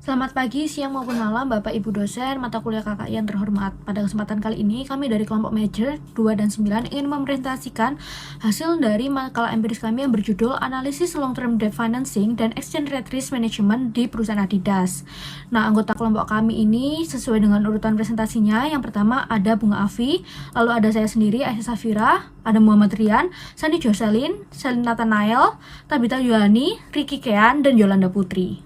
Selamat pagi, siang maupun malam Bapak Ibu dosen, mata kuliah kakak yang terhormat. Pada kesempatan kali ini, kami dari kelompok major 2 dan 9 ingin mempresentasikan hasil dari makalah empiris kami yang berjudul Analisis Long Term Debt Financing dan Exchange Rate Risk Management di Perusahaan Adidas. Nah, anggota kelompok kami ini sesuai dengan urutan presentasinya. Yang pertama ada Bunga Afi, lalu ada saya sendiri, Aisyah Safira, ada Muhammad Rian, Sandi Jocelyn, Selin Nathanael, Tabita Yohani, Ricky Kean, dan Yolanda Putri.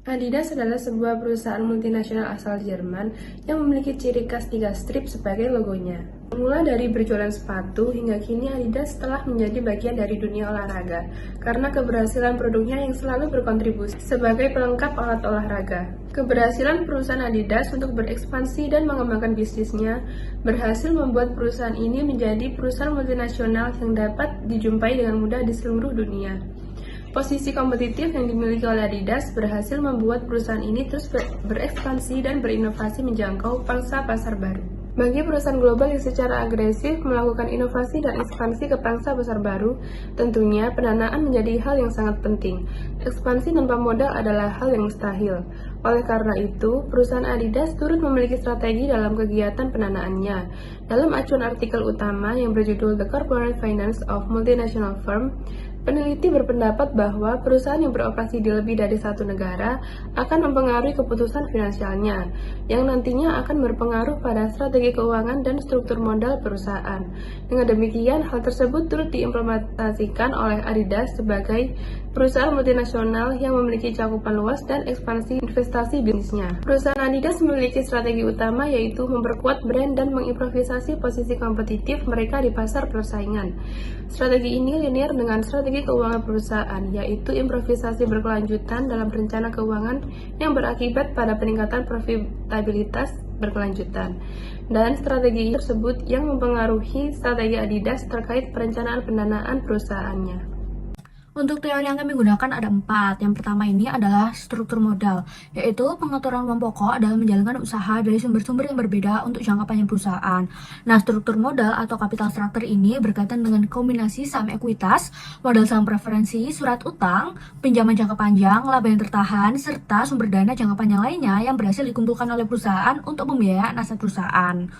Adidas adalah sebuah perusahaan multinasional asal Jerman yang memiliki ciri khas 3 strip sebagai logonya. Mulai dari berjualan sepatu hingga kini Adidas telah menjadi bagian dari dunia olahraga karena keberhasilan produknya yang selalu berkontribusi sebagai pelengkap alat olahraga. Keberhasilan perusahaan Adidas untuk berekspansi dan mengembangkan bisnisnya berhasil membuat perusahaan ini menjadi perusahaan multinasional yang dapat dijumpai dengan mudah di seluruh dunia. Posisi kompetitif yang dimiliki oleh Adidas berhasil membuat perusahaan ini terus berekspansi dan berinovasi menjangkau pangsa pasar baru. Bagi perusahaan global yang secara agresif melakukan inovasi dan ekspansi ke pangsa pasar baru, tentunya pendanaan menjadi hal yang sangat penting. Ekspansi tanpa modal adalah hal yang mustahil. Oleh karena itu, perusahaan Adidas turut memiliki strategi dalam kegiatan pendanaannya. Dalam acuan artikel utama yang berjudul The Corporate Finance of Multinational Firm, peneliti berpendapat bahwa perusahaan yang beroperasi di lebih dari satu negara akan mempengaruhi keputusan finansialnya, yang nantinya akan berpengaruh pada strategi keuangan dan struktur modal perusahaan. Dengan demikian, hal tersebut turut diimplementasikan oleh Adidas sebagai perusahaan multinasional yang memiliki cakupan luas dan ekspansi investasi bisnisnya. Perusahaan Adidas memiliki strategi utama yaitu memperkuat brand dan mengimprovisasi posisi kompetitif mereka di pasar persaingan. Strategi ini linear dengan strategi keuangan perusahaan, yaitu improvisasi berkelanjutan dalam rencana keuangan yang berakibat pada peningkatan profitabilitas berkelanjutan. Dan strategi tersebut yang mempengaruhi strategi Adidas terkait perencanaan pendanaan perusahaannya. Untuk teori yang kami gunakan ada 4. Yang pertama ini adalah struktur modal, yaitu pengaturan uang pokok dalam menjalankan usaha dari sumber-sumber yang berbeda untuk jangka panjang perusahaan. Nah, struktur modal atau capital structure ini berkaitan dengan kombinasi saham ekuitas, modal saham preferensi, surat utang, pinjaman jangka panjang, laba yang tertahan, serta sumber dana jangka panjang lainnya yang berhasil dikumpulkan oleh perusahaan untuk membiayai aset perusahaan.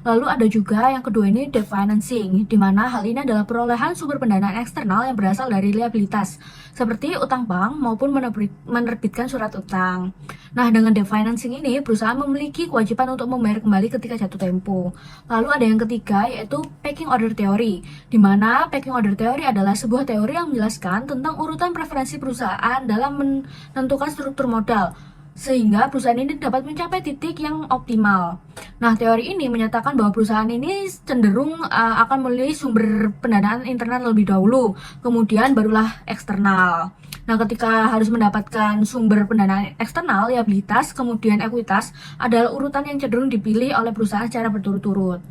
Lalu ada juga yang kedua ini debt financing, di mana hal ini adalah perolehan sumber pendanaan eksternal yang berasal dari liabilitas, seperti utang bank maupun menerbitkan surat utang. Nah, dengan debt financing ini, perusahaan memiliki kewajiban untuk membayar kembali ketika jatuh tempo. Lalu ada yang ketiga, yaitu pecking order theory, di mana pecking order theory adalah sebuah teori yang menjelaskan tentang urutan preferensi perusahaan dalam menentukan struktur modal, sehingga perusahaan ini dapat mencapai titik yang optimal. Nah, teori ini menyatakan bahwa perusahaan ini cenderung akan memilih sumber pendanaan internal lebih dahulu, kemudian barulah eksternal. Nah, ketika harus mendapatkan sumber pendanaan eksternal, liabilitas, kemudian ekuitas adalah urutan yang cenderung dipilih oleh perusahaan secara berturut-turut.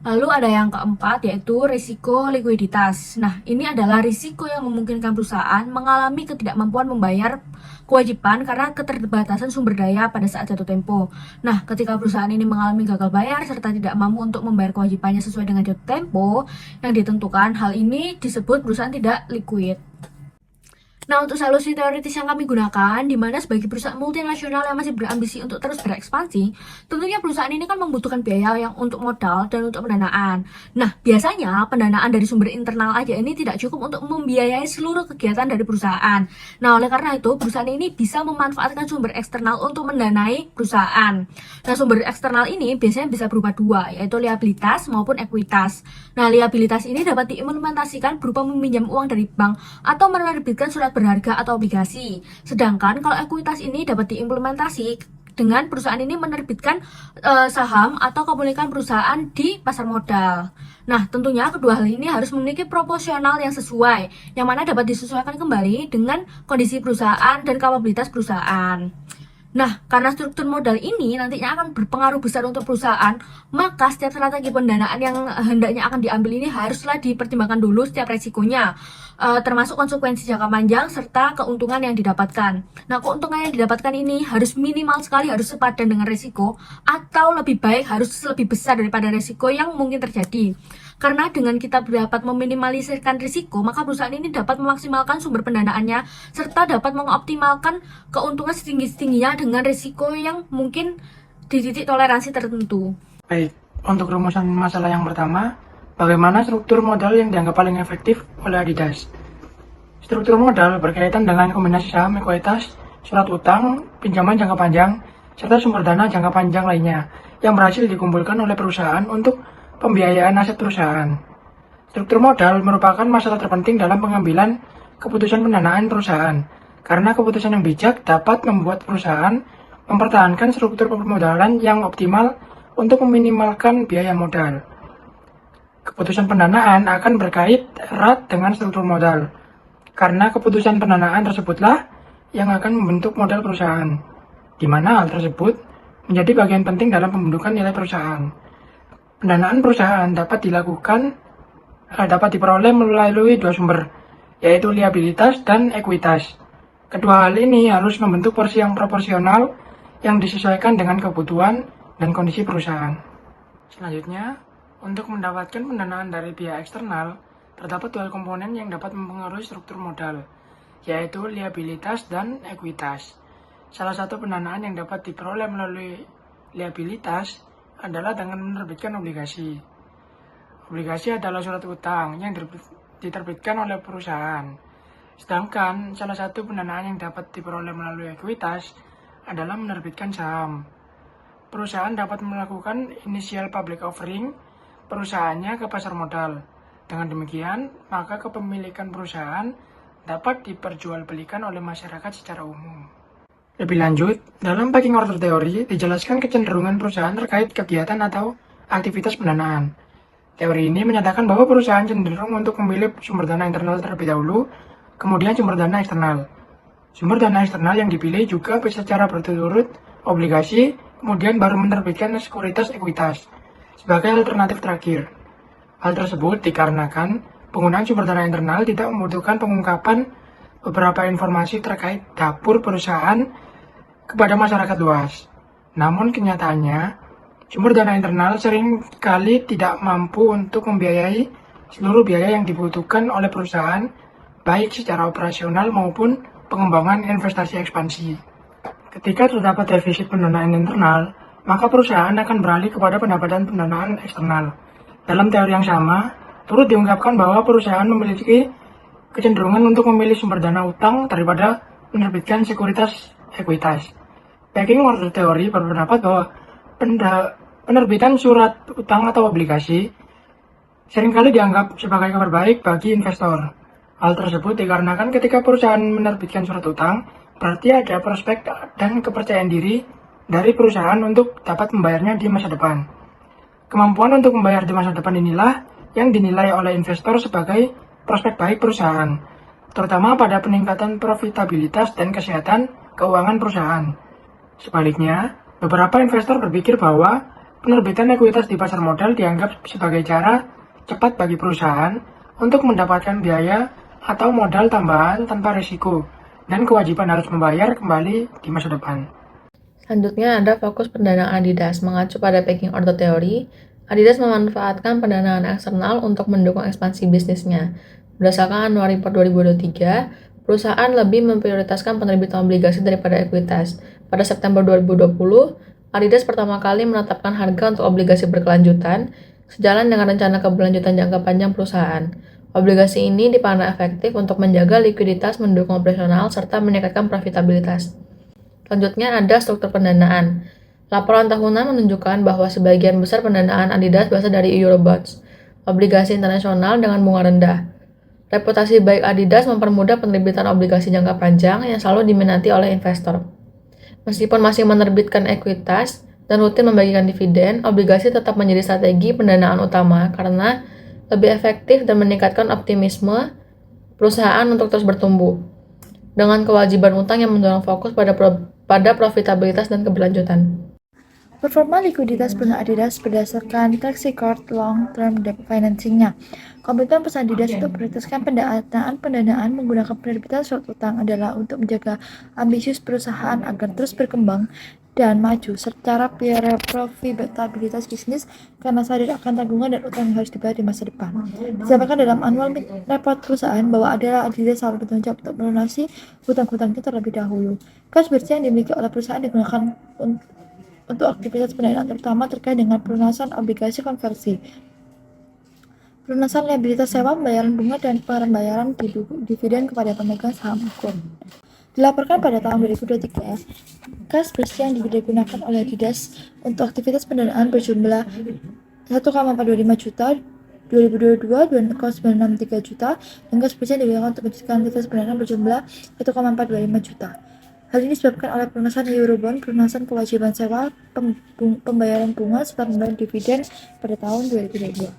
Lalu ada yang keempat, yaitu risiko likuiditas. Nah, ini adalah risiko yang memungkinkan perusahaan mengalami ketidakmampuan membayar kewajiban karena keterbatasan sumber daya pada saat jatuh tempo. Nah, ketika perusahaan ini mengalami gagal bayar serta tidak mampu untuk membayar kewajibannya sesuai dengan jatuh tempo yang ditentukan, hal ini disebut perusahaan tidak liquid. Nah, untuk solusi teoritis yang kami gunakan, di mana sebagai perusahaan multinasional yang masih berambisi untuk terus berekspansi, tentunya perusahaan ini kan membutuhkan biaya yang untuk modal dan untuk pendanaan. Nah, biasanya pendanaan dari sumber internal aja ini tidak cukup untuk membiayai seluruh kegiatan dari perusahaan. Nah, oleh karena itu, perusahaan ini bisa memanfaatkan sumber eksternal untuk mendanai perusahaan. Nah, sumber eksternal ini biasanya bisa berupa dua, yaitu liabilitas maupun ekuitas. Nah, liabilitas ini dapat diimplementasikan berupa meminjam uang dari bank atau menerbitkan surat berharga atau obligasi. Sedangkan kalau ekuitas ini dapat diimplementasi dengan perusahaan ini menerbitkan saham atau kepemilikan perusahaan di pasar modal. Nah, tentunya kedua hal ini harus memiliki proporsional yang sesuai, yang mana dapat disesuaikan kembali dengan kondisi perusahaan dan kapabilitas perusahaan. Nah, karena struktur modal ini nantinya akan berpengaruh besar untuk perusahaan, maka setiap strategi pendanaan yang hendaknya akan diambil ini haruslah dipertimbangkan dulu setiap resikonya. termasuk konsekuensi jangka panjang serta keuntungan yang didapatkan. Nah, keuntungan yang didapatkan ini harus minimal sekali, harus sepadan dengan risiko, atau lebih baik harus lebih besar daripada risiko yang mungkin terjadi. Karena dengan kita dapat meminimalisirkan risiko, maka perusahaan ini dapat memaksimalkan sumber pendanaannya serta dapat mengoptimalkan keuntungan setinggi-tingginya dengan risiko yang mungkin di titik toleransi tertentu. Baik, untuk rumusan masalah yang pertama, bagaimana struktur modal yang dianggap paling efektif oleh Adidas? Struktur modal berkaitan dengan kombinasi saham, ekuitas, surat utang, pinjaman jangka panjang, serta sumber dana jangka panjang lainnya yang berhasil dikumpulkan oleh perusahaan untuk pembiayaan aset perusahaan. Struktur modal merupakan masalah terpenting dalam pengambilan keputusan pendanaan perusahaan, karena keputusan yang bijak dapat membuat perusahaan mempertahankan struktur permodalan yang optimal untuk meminimalkan biaya modal. Keputusan pendanaan akan berkait erat dengan struktur modal, karena keputusan pendanaan tersebutlah yang akan membentuk modal perusahaan, di mana hal tersebut menjadi bagian penting dalam pembentukan nilai perusahaan. Pendanaan perusahaan dapat diperoleh melalui dua sumber, yaitu liabilitas dan ekuitas. Kedua hal ini harus membentuk porsi yang proporsional yang disesuaikan dengan kebutuhan dan kondisi perusahaan. Selanjutnya, untuk mendapatkan pendanaan dari pihak eksternal, terdapat dua komponen yang dapat mempengaruhi struktur modal, yaitu liabilitas dan ekuitas. Salah satu pendanaan yang dapat diperoleh melalui liabilitas adalah dengan menerbitkan obligasi. Obligasi adalah surat utang yang diterbitkan oleh perusahaan. Sedangkan salah satu pendanaan yang dapat diperoleh melalui ekuitas adalah menerbitkan saham. Perusahaan dapat melakukan initial public offering perusahaannya ke pasar modal. Dengan demikian, maka kepemilikan perusahaan dapat diperjualbelikan oleh masyarakat secara umum. Lebih lanjut, dalam pecking order teori dijelaskan kecenderungan perusahaan terkait kegiatan atau aktivitas pendanaan. Teori ini menyatakan bahwa perusahaan cenderung untuk memilih sumber dana internal terlebih dahulu, kemudian sumber dana eksternal. Sumber dana eksternal yang dipilih juga bisa secara berturut-turut obligasi, kemudian baru menerbitkan sekuritas ekuitas sebagai alternatif terakhir. Hal tersebut dikarenakan penggunaan sumber dana internal tidak membutuhkan pengungkapan beberapa informasi terkait dapur perusahaan kepada masyarakat luas. Namun kenyataannya, sumber dana internal seringkali tidak mampu untuk membiayai seluruh biaya yang dibutuhkan oleh perusahaan, baik secara operasional maupun pengembangan investasi ekspansi. Ketika terdapat defisit pendanaan internal, maka perusahaan akan beralih kepada pendapatan pendanaan eksternal. Dalam teori yang sama, turut diungkapkan bahwa perusahaan memiliki kecenderungan untuk memilih sumber dana utang daripada menerbitkan sekuritas ekuitas. Pecking order teori berpendapat bahwa penerbitan surat utang atau obligasi seringkali dianggap sebagai kabar baik bagi investor. Hal tersebut dikarenakan ketika perusahaan menerbitkan surat utang, berarti ada prospek dan kepercayaan diri dari perusahaan untuk dapat membayarnya di masa depan. Kemampuan untuk membayar di masa depan inilah yang dinilai oleh investor sebagai prospek baik perusahaan, terutama pada peningkatan profitabilitas dan kesehatan keuangan perusahaan. Sebaliknya, beberapa investor berpikir bahwa penerbitan ekuitas di pasar modal dianggap sebagai cara cepat bagi perusahaan untuk mendapatkan biaya atau modal tambahan tanpa risiko, dan kewajiban harus membayar kembali di masa depan. Selanjutnya ada fokus pendanaan Adidas. Mengacu pada pecking order teori, Adidas memanfaatkan pendanaan eksternal untuk mendukung ekspansi bisnisnya. Berdasarkan annual report 2023, perusahaan lebih memprioritaskan penerbitan obligasi daripada ekuitas. Pada September 2020, Adidas pertama kali menetapkan harga untuk obligasi berkelanjutan, sejalan dengan rencana keberlanjutan jangka panjang perusahaan. Obligasi ini dipandang efektif untuk menjaga likuiditas, mendukung operasional, serta meningkatkan profitabilitas. Selanjutnya ada struktur pendanaan. Laporan tahunan menunjukkan bahwa sebagian besar pendanaan Adidas berasal dari Eurobonds, obligasi internasional dengan bunga rendah. Reputasi baik Adidas mempermudah penerbitan obligasi jangka panjang yang selalu diminati oleh investor. Meskipun masih menerbitkan ekuitas dan rutin membagikan dividen, obligasi tetap menjadi strategi pendanaan utama karena lebih efektif dan meningkatkan optimisme perusahaan untuk terus bertumbuh, dengan kewajiban utang yang mendorong fokus pada profitabilitas dan keberlanjutan. Performa likuiditas perusahaan Adidas berdasarkan track record long-term debt financing-nya. Komitmen perusahaan Adidas untuk prioritaskan pendanaan menggunakan penerbitan surat utang adalah untuk menjaga ambisius perusahaan agar terus berkembang dan maju secara profitabilitas bisnis karena sadar akan tanggungan dan utang yang harus dibayar di masa depan. Disampaikan dalam annual report perusahaan bahwa adalah Adidas selalu bertanggung jawab untuk melunasi hutang-hutangnya terlebih dahulu. Kas bersih yang dimiliki oleh perusahaan digunakan untuk aktivitas pendanaan terutama terkait dengan pelunasan obligasi konversi, pelunasan liabilitas sewa, pembayaran bunga, dan pembayaran dividen kepada pemegang saham hukum. Dilaporkan pada tahun 2023, kas bersih yang digunakan oleh Adidas untuk aktivitas pendanaan berjumlah 1,425 juta 2022 2,963 juta dan kas bersih yang digunakan untuk melanjutkan aktivitas pendanaan berjumlah 1,425 juta. Hal ini disebabkan oleh pelunasan Eurobond, pelunasan kewajiban sewa, pembayaran bunga, serta pembayaran dividen pada tahun 2022.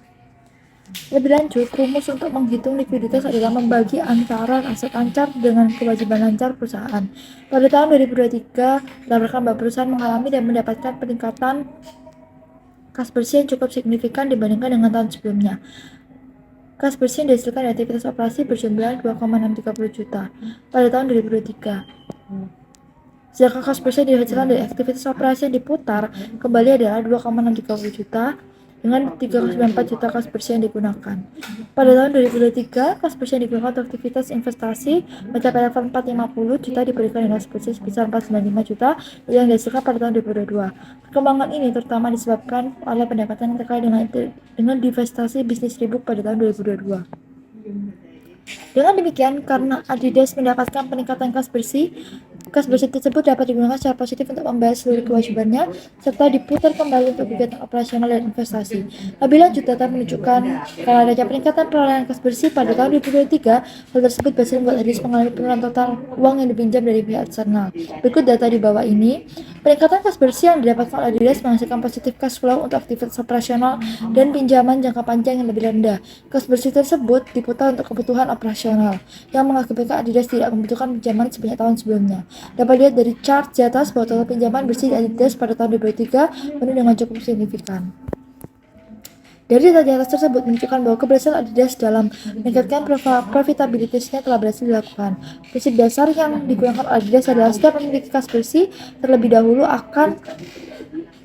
Lebih lanjut, rumus untuk menghitung likuiditas adalah membagi antara aset lancar dengan kewajiban lancar perusahaan. Pada tahun 2023, dilaporkan bahwa perusahaan mengalami dan mendapatkan peningkatan kas bersih yang cukup signifikan dibandingkan dengan tahun sebelumnya. Kas bersih yang dihasilkan dari aktivitas operasi berjumlah 2,630 juta pada tahun 2023. Sedangkan kas bersih yang dihasilkan dari aktivitas operasi yang diputar kembali adalah 2,630 juta dengan 3,94 juta kas bersih yang digunakan. Pada tahun 2023, kas bersih yang digunakan untuk aktivitas investasi mencapai level 450 juta diberikan dengan kas bersih sebesar 495 juta yang dihasilkan pada tahun 2022. Perkembangan ini terutama disebabkan oleh pendapatan yang terkait dengan divestasi bisnis rebook pada tahun 2022. Dengan demikian, karena Adidas mendapatkan peningkatan kas bersih tersebut dapat digunakan secara positif untuk membayar seluruh kewajibannya serta diputar kembali untuk kegiatan operasional dan investasi. Lebih lanjut, data menunjukkan kalau adanya peningkatan perolehan kas bersih pada tahun 2023, hal tersebut berhasil membuat Adidas mengalami penurunan total uang yang dipinjam dari pihak eksternal. Berikut data di bawah ini. Peningkatan kas bersih yang didapatkan oleh Adidas menghasilkan positif cash flow untuk aktivitas operasional dan pinjaman jangka panjang yang lebih rendah. Kas bersih tersebut diputar untuk kebutuhan operasional, yang mengakibatkan Adidas tidak membutuhkan pinjaman sebanyak tahun sebelumnya. Dapat dilihat dari chart di atas bahwa total pinjaman bersih Adidas pada tahun 2023 menurun dengan cukup signifikan. Dari data di atas tersebut menunjukkan bahwa keberhasilan Adidas dalam meningkatkan profitabilitasnya telah berhasil dilakukan. Prinsip dasar yang digunakan oleh Adidas adalah setiap memiliki kas bersih terlebih dahulu akan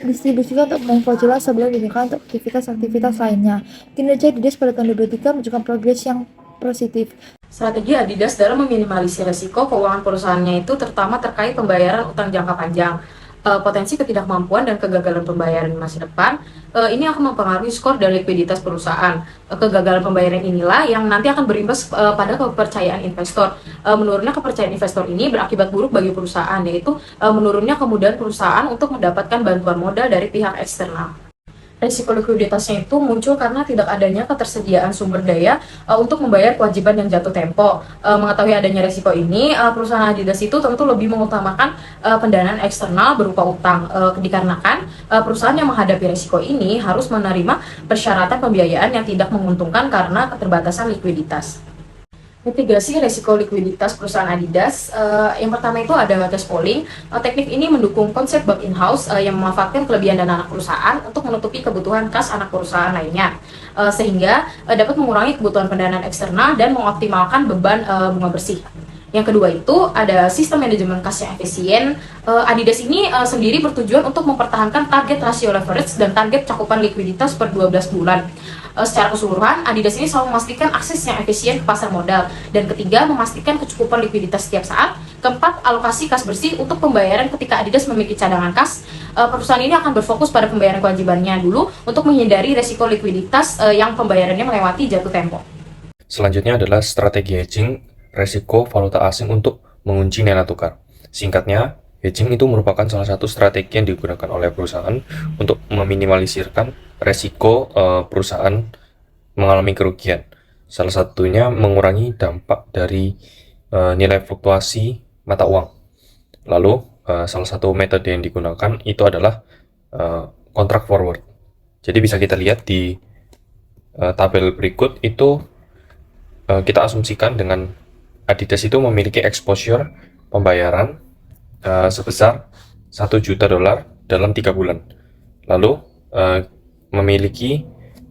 distribusikan untuk pemain jelas sebelum digunakan untuk aktivitas lainnya. Kinerja Adidas pada tahun 2023 menunjukkan progres yang positif. Strategi Adidas dalam meminimalisir risiko keuangan perusahaannya itu terutama terkait pembayaran utang jangka panjang, potensi ketidakmampuan dan kegagalan pembayaran di masa depan. Ini akan mempengaruhi skor dan likuiditas perusahaan. Kegagalan pembayaran inilah yang nanti akan berimbas pada kepercayaan investor. Menurunnya kepercayaan investor ini berakibat buruk bagi perusahaan, yaitu menurunnya kemudahan perusahaan untuk mendapatkan bantuan modal dari pihak eksternal. Risiko likuiditasnya itu muncul karena tidak adanya ketersediaan sumber daya untuk membayar kewajiban yang jatuh tempo. Mengetahui adanya risiko ini, perusahaan Adidas itu tentu lebih mengutamakan pendanaan eksternal berupa utang, dikarenakan perusahaan yang menghadapi risiko ini harus menerima persyaratan pembiayaan yang tidak menguntungkan karena keterbatasan likuiditas. Mitigasi risiko likuiditas perusahaan Adidas, yang pertama itu ada cash pooling. Teknik ini mendukung konsep bank in-house yang memanfaatkan kelebihan dana anak perusahaan untuk menutupi kebutuhan kas anak perusahaan lainnya, sehingga dapat mengurangi kebutuhan pendanaan eksternal dan mengoptimalkan beban bunga bersih. Yang kedua itu ada sistem manajemen kas yang efisien. Adidas ini sendiri bertujuan untuk mempertahankan target rasio leverage dan target cakupan likuiditas per 12 bulan. Secara keseluruhan, Adidas ini selalu memastikan akses yang efisien ke pasar modal. Dan ketiga, memastikan kecukupan likuiditas setiap saat. Keempat, alokasi kas bersih untuk pembayaran ketika Adidas memiliki cadangan kas. Perusahaan ini akan berfokus pada pembayaran kewajibannya dulu untuk menghindari resiko likuiditas yang pembayarannya melewati jatuh tempo. Selanjutnya adalah strategi hedging resiko valuta asing untuk mengunci nilai tukar. Singkatnya, hedging itu merupakan salah satu strategi yang digunakan oleh perusahaan untuk meminimalisirkan resiko perusahaan mengalami kerugian. Salah satunya mengurangi dampak dari nilai fluktuasi mata uang. Lalu, salah satu metode yang digunakan itu adalah kontrak forward. Jadi bisa kita lihat di tabel berikut itu, kita asumsikan dengan Adidas itu memiliki exposure pembayaran sebesar $1 juta dalam 3 bulan. Lalu memiliki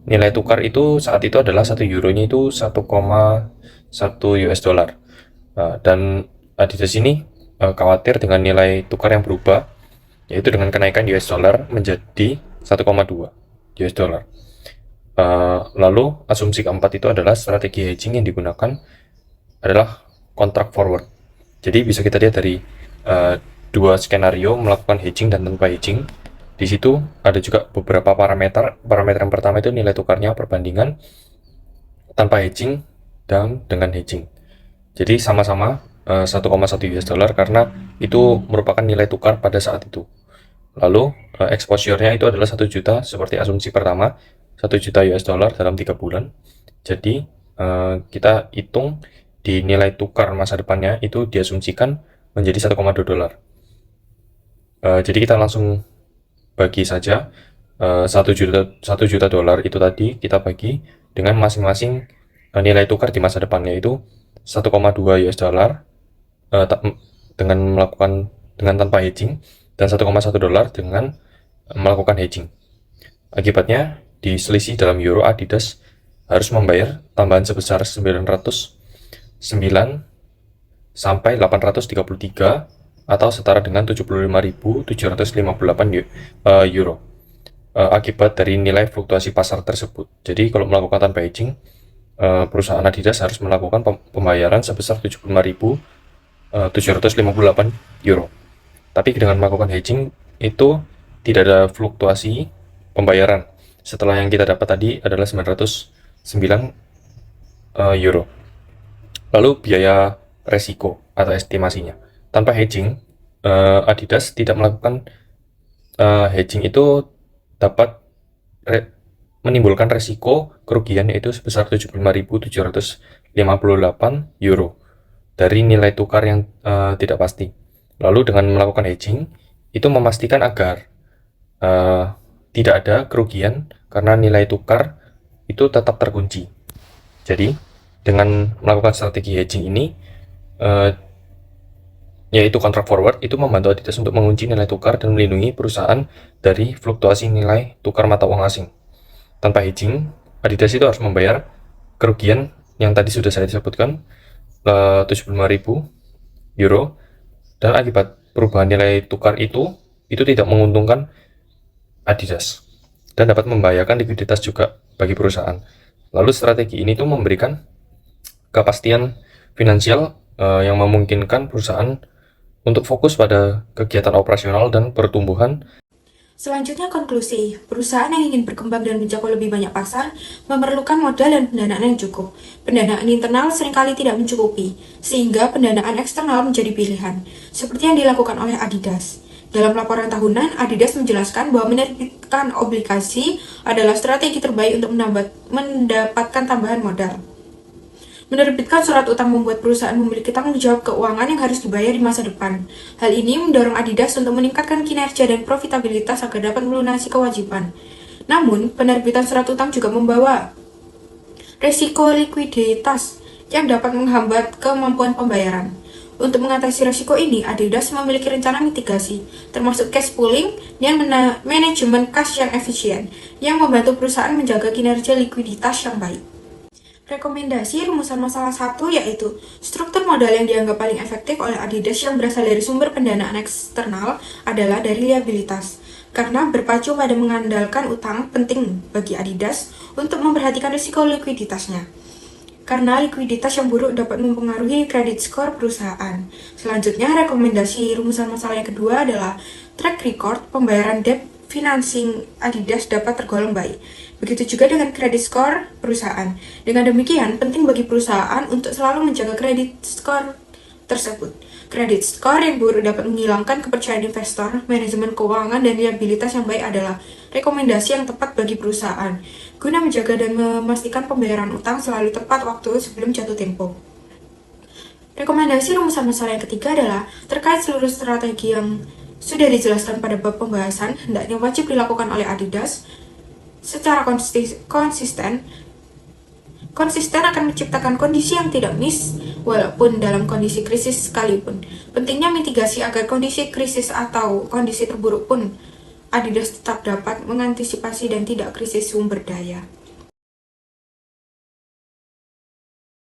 nilai tukar itu saat itu adalah 1 euronya itu 1,1 US dollar. Dan Adidas ini khawatir dengan nilai tukar yang berubah, yaitu dengan kenaikan US dollar menjadi 1,2 US dollar. Lalu asumsi keempat itu adalah strategi hedging yang digunakan adalah contract forward. Jadi bisa kita lihat dari dua skenario melakukan hedging dan tanpa hedging. Di situ ada juga beberapa parameter. Parameter yang pertama itu nilai tukarnya perbandingan tanpa hedging dan dengan hedging. Jadi sama-sama 1,1 US dollar karena itu merupakan nilai tukar pada saat itu. Lalu exposure-nya itu adalah 1 juta seperti asumsi pertama, 1 juta US dollar dalam 3 bulan. Jadi kita hitung di nilai tukar masa depannya itu diasumsikan menjadi 1,2 dolar. Jadi kita langsung bagi saja 1 juta dolar itu tadi kita bagi dengan masing-masing nilai tukar di masa depan, yaitu 1,2 US dollar dengan tanpa hedging dan 1,1 dolar dengan melakukan hedging. Akibatnya di selisih dalam euro, Adidas harus membayar tambahan sebesar 909 sampai 833 atau setara dengan 75.758 euro akibat dari nilai fluktuasi pasar tersebut. Jadi kalau melakukan tanpa hedging, perusahaan Adidas harus melakukan pembayaran sebesar 75.758 euro. Tapi dengan melakukan hedging itu tidak ada fluktuasi pembayaran. Setelah yang kita dapat tadi adalah 909 euro. Lalu biaya resiko atau estimasinya. Tanpa hedging, Adidas tidak melakukan hedging itu dapat menimbulkan resiko kerugian yaitu sebesar 75.758 euro dari nilai tukar yang tidak pasti. Lalu dengan melakukan hedging itu memastikan agar tidak ada kerugian karena nilai tukar itu tetap terkunci. Jadi dengan melakukan strategi hedging ini yaitu contract forward, itu membantu Adidas untuk mengunci nilai tukar dan melindungi perusahaan dari fluktuasi nilai tukar mata uang asing. Tanpa hedging, Adidas itu harus membayar kerugian yang tadi sudah saya sebutkan 75.000 euro, dan akibat perubahan nilai tukar itu tidak menguntungkan Adidas dan dapat membahayakan likuiditas juga bagi perusahaan. Lalu strategi ini tuh memberikan kepastian finansial yang memungkinkan perusahaan untuk fokus pada kegiatan operasional dan pertumbuhan. Selanjutnya konklusi, perusahaan yang ingin berkembang dan menjangkau lebih banyak pasar memerlukan modal dan pendanaan yang cukup. Pendanaan internal seringkali tidak mencukupi, sehingga pendanaan eksternal menjadi pilihan, seperti yang dilakukan oleh Adidas. Dalam laporan tahunan, Adidas menjelaskan bahwa menerbitkan obligasi adalah strategi terbaik untuk mendapatkan tambahan modal. Menerbitkan surat utang membuat perusahaan memiliki tanggung jawab keuangan yang harus dibayar di masa depan. Hal ini mendorong Adidas untuk meningkatkan kinerja dan profitabilitas agar dapat melunasi kewajiban. Namun, penerbitan surat utang juga membawa resiko likuiditas yang dapat menghambat kemampuan pembayaran. Untuk mengatasi resiko ini, Adidas memiliki rencana mitigasi, termasuk cash pooling dan manajemen cash yang efisien, yang membantu perusahaan menjaga kinerja likuiditas yang baik. Rekomendasi rumusan masalah 1 yaitu struktur modal yang dianggap paling efektif oleh Adidas yang berasal dari sumber pendanaan eksternal adalah dari liabilitas. Karena berpacu pada mengandalkan utang penting bagi Adidas untuk memperhatikan risiko likuiditasnya. Karena likuiditas yang buruk dapat mempengaruhi kredit skor perusahaan. Selanjutnya, rekomendasi rumusan masalah yang kedua adalah track record pembayaran debt financing Adidas dapat tergolong baik. Begitu juga dengan kredit skor perusahaan. Dengan demikian, penting bagi perusahaan untuk selalu menjaga kredit skor tersebut. Kredit skor yang buruk dapat menghilangkan kepercayaan investor, manajemen keuangan, dan liabilitas yang baik adalah rekomendasi yang tepat bagi perusahaan, guna menjaga dan memastikan pembayaran utang selalu tepat waktu sebelum jatuh tempo. Rekomendasi rumusan masalah yang ketiga adalah terkait seluruh strategi yang sudah dijelaskan pada bab pembahasan, hendaknya wajib dilakukan oleh Adidas secara konsisten akan menciptakan kondisi yang tidak miss walaupun dalam kondisi krisis sekalipun. Pentingnya mitigasi agar kondisi krisis atau kondisi terburuk pun Adidas tetap dapat mengantisipasi dan tidak krisis sumber daya.